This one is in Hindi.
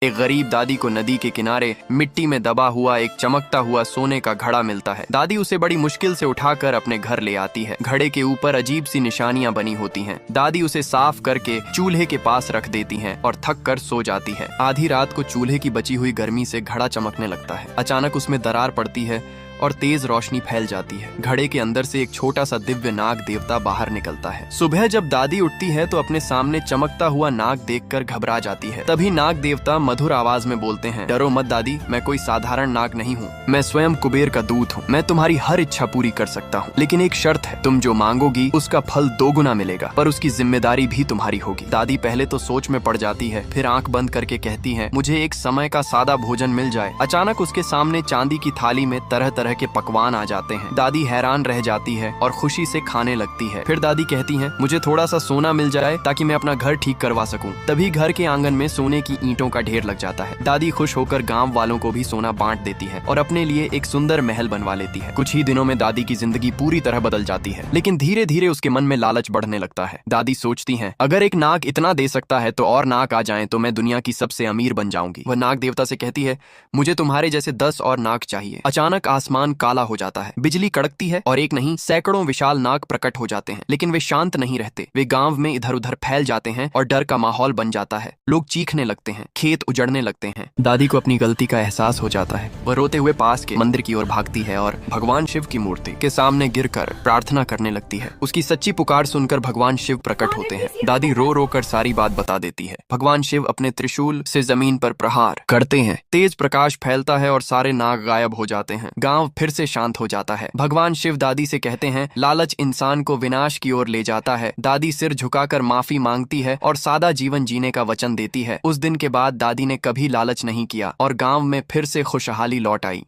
एक गरीब दादी को नदी के किनारे मिट्टी में दबा हुआ एक चमकता हुआ सोने का घड़ा मिलता है। दादी उसे बड़ी मुश्किल से उठाकर अपने घर ले आती है। घड़े के ऊपर अजीब सी निशानियां बनी होती हैं। दादी उसे साफ करके चूल्हे के पास रख देती हैं और थक कर सो जाती है। आधी रात को चूल्हे की बची हुई गर्मी से घड़ा चमकने लगता है। अचानक उसमें दरार पड़ती है और तेज रोशनी फैल जाती है। घड़े के अंदर से एक छोटा सा दिव्य नाग देवता बाहर निकलता है। सुबह जब दादी उठती है तो अपने सामने चमकता हुआ नाग देखकर घबरा जाती है। तभी नाग देवता मधुर आवाज में बोलते हैं, डरो मत दादी, मैं कोई साधारण नाग नहीं हूँ, मैं स्वयं कुबेर का दूत हूँ। मैं तुम्हारी हर इच्छा पूरी कर सकता हूँ, लेकिन एक शर्त है, तुम जो मांगोगी उसका फल 2 गुना मिलेगा, पर उसकी जिम्मेदारी भी तुम्हारी होगी। दादी पहले तो सोच में पड़ जाती है, फिर आंख बंद करके कहती है, मुझे एक समय का सादा भोजन मिल जाए। अचानक उसके सामने चांदी की थाली में तरह तरह के पकवान आ जाते हैं। दादी हैरान रह जाती है और खुशी से खाने लगती है। फिर दादी कहती हैं, मुझे थोड़ा सा सोना मिल जाए ताकि मैं अपना घर ठीक करवा सकूं। तभी घर के आंगन में सोने की ईंटों का ढेर लग जाता है। दादी खुश होकर गांव वालों को भी सोना बांट देती है और अपने लिए एक सुंदर महल बनवा लेती है। कुछ ही दिनों में दादी की जिंदगी पूरी तरह बदल जाती है, लेकिन धीरे धीरे उसके मन में लालच बढ़ने लगता है। दादी सोचती हैं, अगर एक नाग इतना दे सकता है तो और नाग आ जाएं तो मैं दुनिया की सबसे अमीर बन जाऊंगी। वह नाग देवता से कहती है, मुझे तुम्हारे जैसे 10 और नाग चाहिए। अचानक आसमान काला हो जाता है, बिजली कड़कती है और एक नहीं सैकड़ों विशाल नाग प्रकट हो जाते हैं, लेकिन वे शांत नहीं रहते। वे गांव में इधर उधर फैल जाते हैं और डर का माहौल बन जाता है। लोग चीखने लगते हैं, खेत उजड़ने लगते हैं। दादी को अपनी गलती का एहसास हो जाता है। वह रोते हुए पास के मंदिर की ओर भागती है और भगवान शिव की मूर्ति के सामने गिरकर प्रार्थना करने लगती है। उसकी सच्ची पुकार सुनकर भगवान शिव प्रकट होते हैं। दादी रो रो कर सारी बात बता देती है। भगवान शिव अपने त्रिशूल से जमीन पर प्रहार करते हैं। तेज प्रकाश फैलता है और सारे नाग गायब हो जाते हैं। गांव फिर से शांत हो जाता है। भगवान शिव दादी से कहते हैं, लालच इंसान को विनाश की ओर ले जाता है। दादी सिर झुकाकर माफी मांगती है और सादा जीवन जीने का वचन देती है। उस दिन के बाद दादी ने कभी लालच नहीं किया और गांव में फिर से खुशहाली लौट आई।